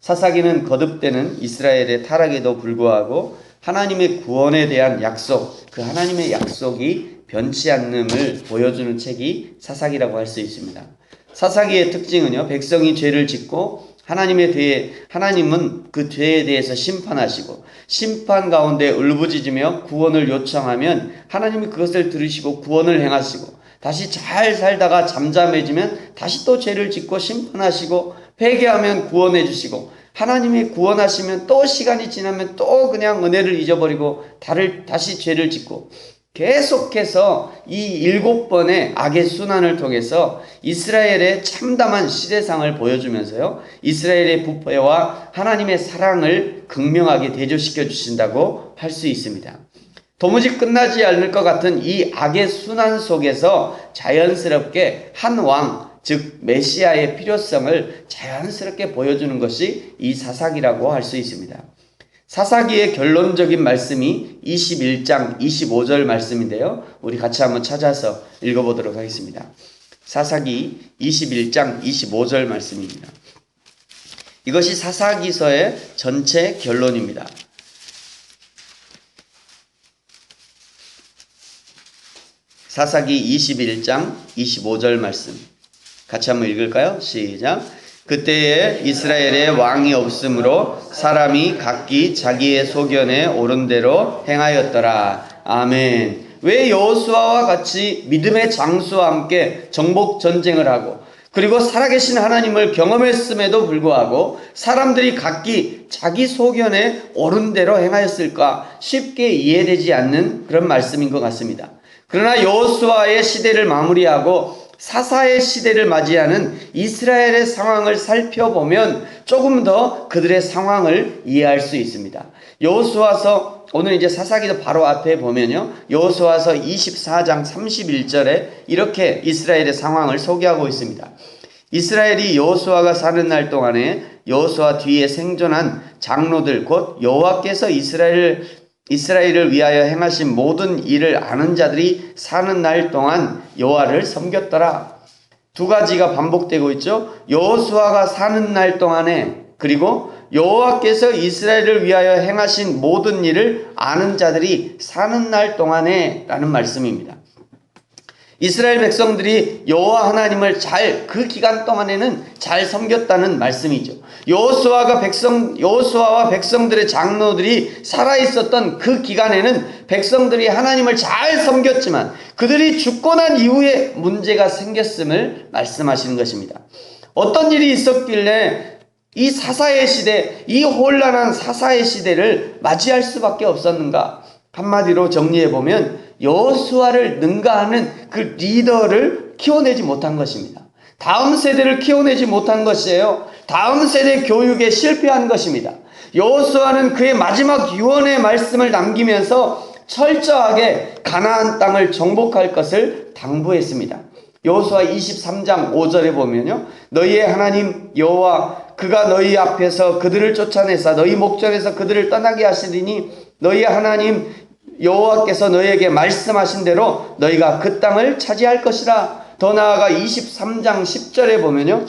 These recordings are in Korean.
사사기는 거듭되는 이스라엘의 타락에도 불구하고 하나님의 구원에 대한 약속, 그 하나님의 약속이 변치 않음을 보여주는 책이 사사기라고 할 수 있습니다. 사사기의 특징은요, 백성이 죄를 짓고 하나님은 그 죄에 대해서 심판하시고, 심판 가운데 울부짖으며 구원을 요청하면 하나님이 그것을 들으시고 구원을 행하시고, 다시 잘 살다가 잠잠해지면 다시 또 죄를 짓고 심판하시고, 회개하면 구원해 주시고, 하나님이 구원하시면 또 시간이 지나면 또 그냥 은혜를 잊어버리고 다시 죄를 짓고, 계속해서 이 7번의 악의 순환을 통해서 이스라엘의 참담한 시대상을 보여주면서요, 이스라엘의 부패와 하나님의 사랑을 극명하게 대조시켜 주신다고 할 수 있습니다. 도무지 끝나지 않을 것 같은 이 악의 순환 속에서 자연스럽게 한 왕, 즉 메시아의 필요성을 자연스럽게 보여주는 것이 이 사사기라고 할 수 있습니다. 사사기의 결론적인 말씀이 21장 25절 말씀인데요, 우리 같이 한번 찾아서 읽어보도록 하겠습니다. 사사기 21장 25절 말씀입니다. 이것이 사사기서의 전체 결론입니다. 사사기 21장 25절 말씀 같이 한번 읽을까요? 시작. 그때에 이스라엘에 왕이 없으므로 사람이 각기 자기의 소견에 옳은 대로 행하였더라. 아멘. 왜 여호수아와 같이 믿음의 장수와 함께 정복 전쟁을 하고, 그리고 살아계신 하나님을 경험했음에도 불구하고 사람들이 각기 자기 소견에 옳은 대로 행하였을까 쉽게 이해되지 않는 그런 말씀인 것 같습니다. 그러나 여호수아의 시대를 마무리하고 사사의 시대를 맞이하는 이스라엘의 상황을 살펴보면 조금 더 그들의 상황을 이해할 수 있습니다. 여호수아서, 오늘 이제 사사기도 바로 앞에 보면요, 여호수아서 24장 31절에 이렇게 이스라엘의 상황을 소개하고 있습니다. 이스라엘이 여호수아가 사는 날 동안에 여호수아 뒤에 생존한 장로들, 곧 여호와께서 이스라엘을 위하여 행하신 모든 일을 아는 자들이 사는 날 동안 여호와를 섬겼더라. 두 가지가 반복되고 있죠. 여호수아가 사는 날 동안에, 그리고 여호와께서 이스라엘을 위하여 행하신 모든 일을 아는 자들이 사는 날 동안에 라는 말씀입니다. 이스라엘 백성들이 여호와 하나님을 그 기간 동안에는 잘 섬겼다는 말씀이죠. 여호수아와 백성들의 장로들이 살아있었던 그 기간에는 백성들이 하나님을 잘 섬겼지만 그들이 죽고 난 이후에 문제가 생겼음을 말씀하시는 것입니다. 어떤 일이 있었길래 이 사사의 시대, 이 혼란한 사사의 시대를 맞이할 수밖에 없었는가? 한마디로 정리해보면 여호수아를 능가하는 그 리더를 키워내지 못한 것입니다. 다음 세대를 키워내지 못한 것이에요. 다음 세대 교육에 실패한 것입니다. 여호수아는 그의 마지막 유언의 말씀을 남기면서 철저하게 가나안 땅을 정복할 것을 당부했습니다. 여호수아 23장 5절에 보면요, 너희의 하나님 여호와 그가 너희 앞에서 그들을 쫓아내사 너희 목전에서 그들을 떠나게 하시리니 너희의 하나님 여호와께서 너희에게 말씀하신 대로 너희가 그 땅을 차지할 것이라. 더 나아가 23장 10절에 보면요,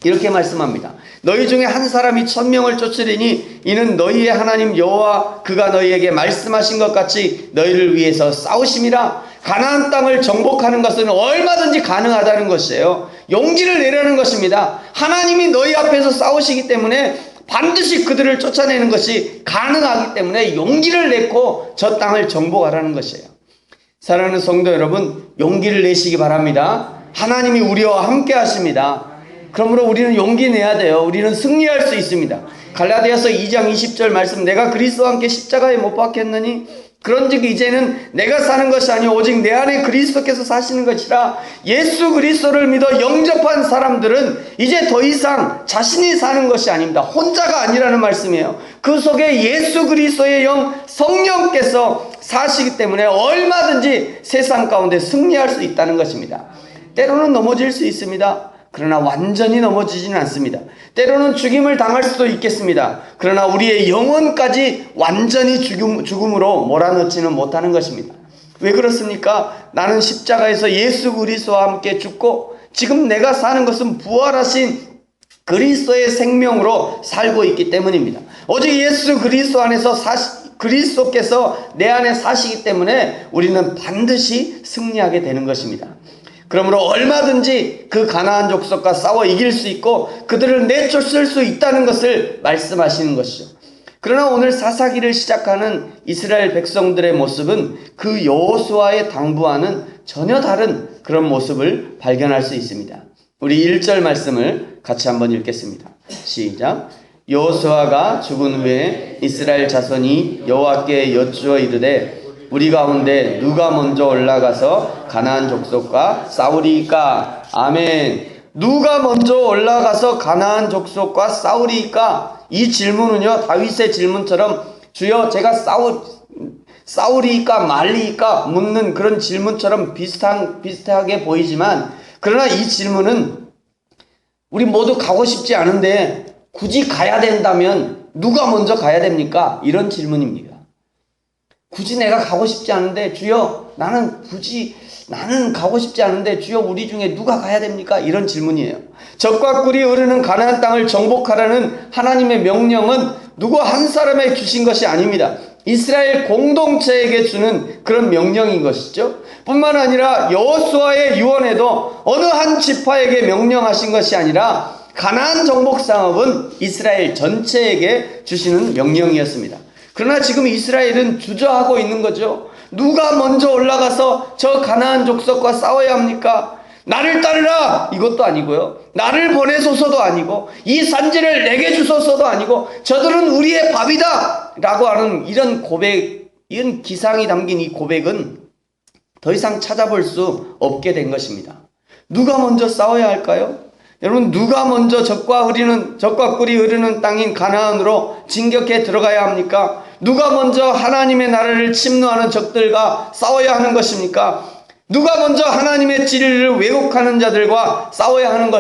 이렇게 말씀합니다. 너희 중에 한 사람이 1000명을 쫓으리니 이는 너희의 하나님 여호와 그가 너희에게 말씀하신 것 같이 너희를 위해서 싸우심이라. 가나안 땅을 정복하는 것은 얼마든지 가능하다는 것이에요. 용기를 내라는 것입니다. 하나님이 너희 앞에서 싸우시기 때문에 반드시 그들을 쫓아내는 것이 가능하기 때문에 용기를 내고 저 땅을 정복하라는 것이에요. 사랑하는 성도 여러분, 용기를 내시기 바랍니다. 하나님이 우리와 함께 하십니다. 그러므로 우리는 용기 내야 돼요. 우리는 승리할 수 있습니다. 갈라디아서 2장 20절 말씀, 내가 그리스도와 함께 십자가에 못 박혔느니 그런즉 이제는 내가 사는 것이 아니오 오직 내 안에 그리스도께서 사시는 것이라. 예수 그리스도를 믿어 영접한 사람들은 이제 더 이상 자신이 사는 것이 아닙니다. 혼자가 아니라는 말씀이에요. 그 속에 예수 그리스도의 영 성령께서 사시기 때문에 얼마든지 세상 가운데 승리할 수 있다는 것입니다. 때로는 넘어질 수 있습니다. 그러나 완전히 넘어지지는 않습니다. 때로는 죽임을 당할 수도 있겠습니다. 그러나 우리의 영혼까지 완전히 죽음으로 몰아넣지는 못하는 것입니다. 왜 그렇습니까? 나는 십자가에서 예수 그리스도와 함께 죽고 지금 내가 사는 것은 부활하신 그리스도의 생명으로 살고 있기 때문입니다. 오직 예수 그리스도 안에서 그리스도께서 내 안에 사시기 때문에 우리는 반드시 승리하게 되는 것입니다. 그러므로 얼마든지 그 가나안 족속과 싸워 이길 수 있고 그들을 내쫓을 수 있다는 것을 말씀하시는 것이죠. 그러나 오늘 사사기를 시작하는 이스라엘 백성들의 모습은 그 여호수아의 당부와는 전혀 다른 그런 모습을 발견할 수 있습니다. 우리 1절 말씀을 같이 한번 읽겠습니다. 시작. 여호수아가 죽은 후에 이스라엘 자손이 여호와께 여쭈어 이르되 우리 가운데 누가 먼저 올라가서 가나안 족속과 싸우리이까? 아멘. 누가 먼저 올라가서 가나안 족속과 싸우리이까? 이 질문은요, 다윗의 질문처럼 주여 제가 싸우리이까 말리이까 묻는 그런 질문처럼 비슷하게 보이지만, 그러나 이 질문은 우리 모두 가고 싶지 않은데 굳이 가야 된다면 누가 먼저 가야 됩니까? 이런 질문입니다. 굳이 내가 가고 싶지 않은데 주여 나는 가고 싶지 않은데 주여 우리 중에 누가 가야 됩니까? 이런 질문이에요. 적과 꿀이 흐르는 가나안 땅을 정복하라는 하나님의 명령은 누구 한 사람에게 주신 것이 아닙니다. 이스라엘 공동체에게 주는 그런 명령인 것이죠. 뿐만 아니라 여호수아의 유언에도 어느 한 지파에게 명령하신 것이 아니라 가나안 정복 상업은 이스라엘 전체에게 주시는 명령이었습니다. 그러나 지금 이스라엘은 주저하고 있는 거죠. 누가 먼저 올라가서 저 가나안 족속과 싸워야 합니까? 나를 따르라 이것도 아니고요, 나를 보내소서도 아니고, 이 산지를 내게 주소서도 아니고, 저들은 우리의 밥이다 라고 하는 이런 고백, 이런 기상이 담긴 이 고백은 더 이상 찾아볼 수 없게 된 것입니다. 누가 먼저 싸워야 할까요? 여러분, 누가 먼저 적과 꿀이 흐르는 땅인 가나안으로 진격해 들어가야 합니까? 누가 먼저 하나님의 나라를 침노하는 적들과 싸워야 하는 것입니까? 누가 먼저 하나님의 진리를 왜곡하는 자들과 싸워야 하는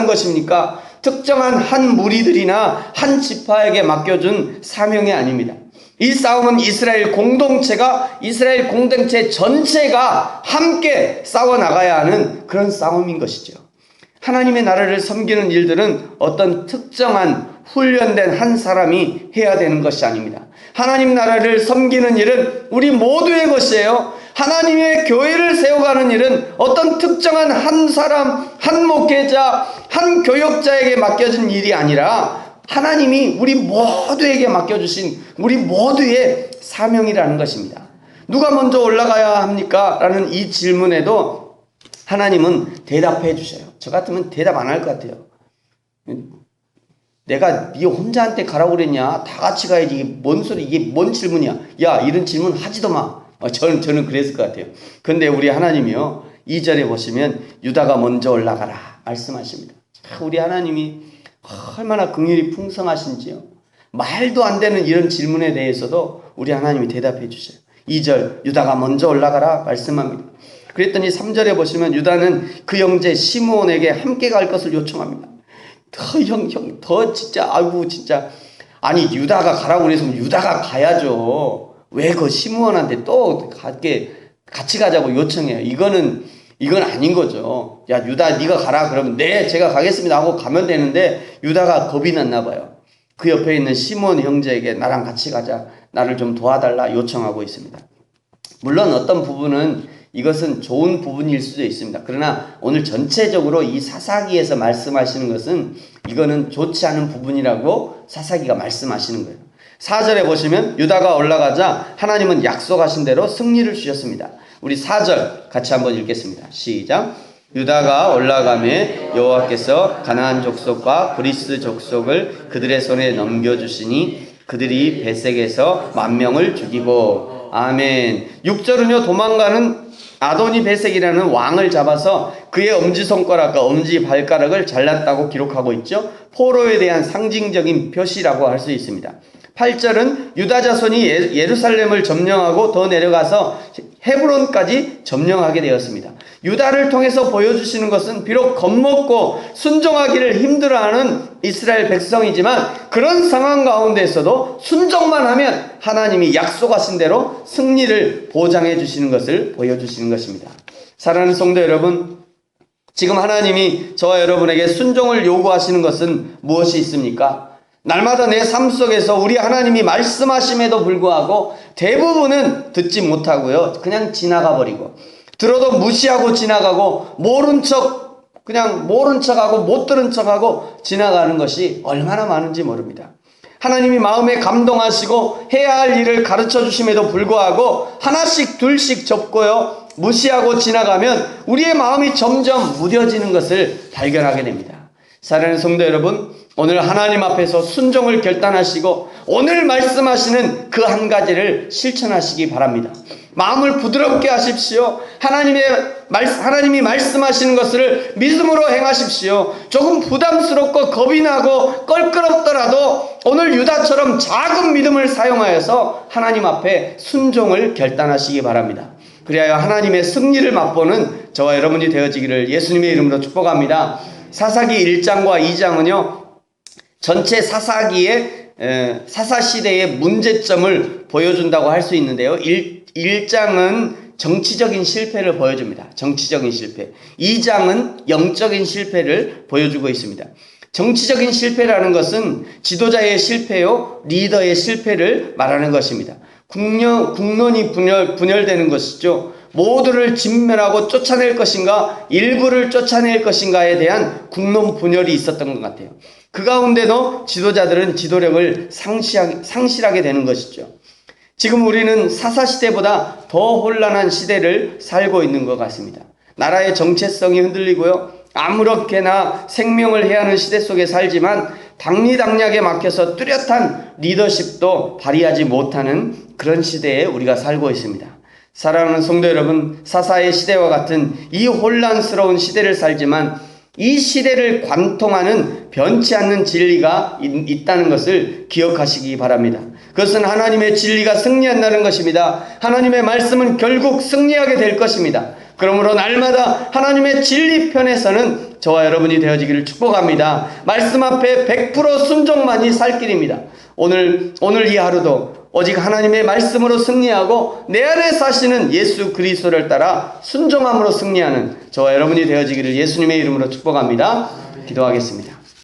것입니까? 특정한 한 무리들이나 한 지파에게 맡겨준 사명이 아닙니다. 이 싸움은 이스라엘 공동체 전체가 함께 싸워나가야 하는 그런 싸움인 것이죠. 하나님의 나라를 섬기는 일들은 어떤 특정한 훈련된 한 사람이 해야 되는 것이 아닙니다. 하나님 나라를 섬기는 일은 우리 모두의 것이에요. 하나님의 교회를 세워가는 일은 어떤 특정한 한 사람, 한 목회자, 한 교역자에게 맡겨진 일이 아니라 하나님이 우리 모두에게 맡겨주신 우리 모두의 사명이라는 것입니다. 누가 먼저 올라가야 합니까? 라는 이 질문에도 하나님은 대답해 주셔요. 저 같으면 대답 안 할 것 같아요. 내가 네 혼자한테 가라고 그랬냐? 다 같이 가야지. 이게 뭔 소리, 이게 뭔 질문이야? 야, 이런 질문 하지도 마. 저는 그랬을 것 같아요. 근데 우리 하나님이요, 2절에 보시면 유다가 먼저 올라가라 말씀하십니다. 우리 하나님이 얼마나 긍휼이 풍성하신지요. 말도 안 되는 이런 질문에 대해서도 우리 하나님이 대답해 주셔요. 2절 유다가 먼저 올라가라 말씀합니다. 그랬더니 3절에 보시면 유다는 그 형제 시므온에게 함께 갈 것을 요청합니다. 아니 유다가 가라고 그래서 유다가 가야죠. 왜 그 시므온한테 또 같이 가자고 요청해요? 이건 아닌 거죠. 야, 유다 네가 가라 그러면 네 제가 가겠습니다 하고 가면 되는데 유다가 겁이 났나 봐요. 그 옆에 있는 시므온 형제에게 나랑 같이 가자, 나를 좀 도와달라 요청하고 있습니다. 물론 어떤 부분은 이것은 좋은 부분일 수도 있습니다. 그러나 오늘 전체적으로 이 사사기에서 말씀하시는 것은 이거는 좋지 않은 부분이라고 사사기가 말씀하시는 거예요. 4절에 보시면 유다가 올라가자 하나님은 약속하신 대로 승리를 주셨습니다. 우리 4절 같이 한번 읽겠습니다. 시작. 유다가 올라가매 여호와께서 가나안 족속과 브리스 족속을 그들의 손에 넘겨주시니 그들이 베색에서 10,000명을 죽이고, 아멘. 6절은요, 도망가는 아도니 베색이라는 왕을 잡아서 그의 엄지손가락과 엄지발가락을 잘랐다고 기록하고 있죠. 포로에 대한 상징적인 표시라고 할 수 있습니다. 8절은 유다 자손이 예루살렘을 점령하고 더 내려가서 헤브론까지 점령하게 되었습니다. 유다를 통해서 보여주시는 것은 비록 겁먹고 순종하기를 힘들어하는 이스라엘 백성이지만 그런 상황 가운데서도 순종만 하면 하나님이 약속하신 대로 승리를 보장해 주시는 것을 보여주시는 것입니다. 사랑하는 성도 여러분, 지금 하나님이 저와 여러분에게 순종을 요구하시는 것은 무엇이 있습니까? 날마다 내 삶 속에서 우리 하나님이 말씀하심에도 불구하고 대부분은 듣지 못하고요. 그냥 지나가 버리고, 들어도 무시하고 지나가고, 그냥 모른 척하고 못 들은 척하고 지나가는 것이 얼마나 많은지 모릅니다. 하나님이 마음에 감동하시고 해야 할 일을 가르쳐 주심에도 불구하고 하나씩 둘씩 접고요, 무시하고 지나가면 우리의 마음이 점점 무뎌지는 것을 발견하게 됩니다. 사랑하는 성도 여러분, 오늘 하나님 앞에서 순종을 결단하시고 오늘 말씀하시는 그 한 가지를 실천하시기 바랍니다. 마음을 부드럽게 하십시오. 하나님이 말씀하시는 것을 믿음으로 행하십시오. 조금 부담스럽고 겁이 나고 껄끄럽더라도 오늘 유다처럼 작은 믿음을 사용하여서 하나님 앞에 순종을 결단하시기 바랍니다. 그리하여 하나님의 승리를 맛보는 저와 여러분이 되어지기를 예수님의 이름으로 축복합니다. 사사기 1장과 2장은요, 전체 사사시대의 문제점을 보여준다고 할 수 있는데요. 1장은 정치적인 실패를 보여줍니다. 정치적인 실패. 2장은 영적인 실패를 보여주고 있습니다. 정치적인 실패라는 것은 지도자의 실패요, 리더의 실패를 말하는 것입니다. 국론이 분열되는 것이죠. 모두를 진멸하고 쫓아낼 것인가, 일부를 쫓아낼 것인가에 대한 국론 분열이 있었던 것 같아요. 그 가운데도 지도자들은 지도력을 상실하게 되는 것이죠. 지금 우리는 사사시대보다 더 혼란한 시대를 살고 있는 것 같습니다. 나라의 정체성이 흔들리고요, 아무렇게나 생명을 해야 하는 시대 속에 살지만 당리당략에 막혀서 뚜렷한 리더십도 발휘하지 못하는 그런 시대에 우리가 살고 있습니다. 사랑하는 성도 여러분, 사사의 시대와 같은 이 혼란스러운 시대를 살지만 이 시대를 관통하는 변치 않는 진리가 있다는 것을 기억하시기 바랍니다. 그것은 하나님의 진리가 승리한다는 것입니다. 하나님의 말씀은 결국 승리하게 될 것입니다. 그러므로 날마다 하나님의 진리 편에서는 저와 여러분이 되어지기를 축복합니다. 말씀 앞에 100% 순종만이 살 길입니다. 오늘 이 하루도 오직 하나님의 말씀으로 승리하고 내 안에 사시는 예수 그리스도를 따라 순종함으로 승리하는 저와 여러분이 되어지기를 예수님의 이름으로 축복합니다. 기도하겠습니다.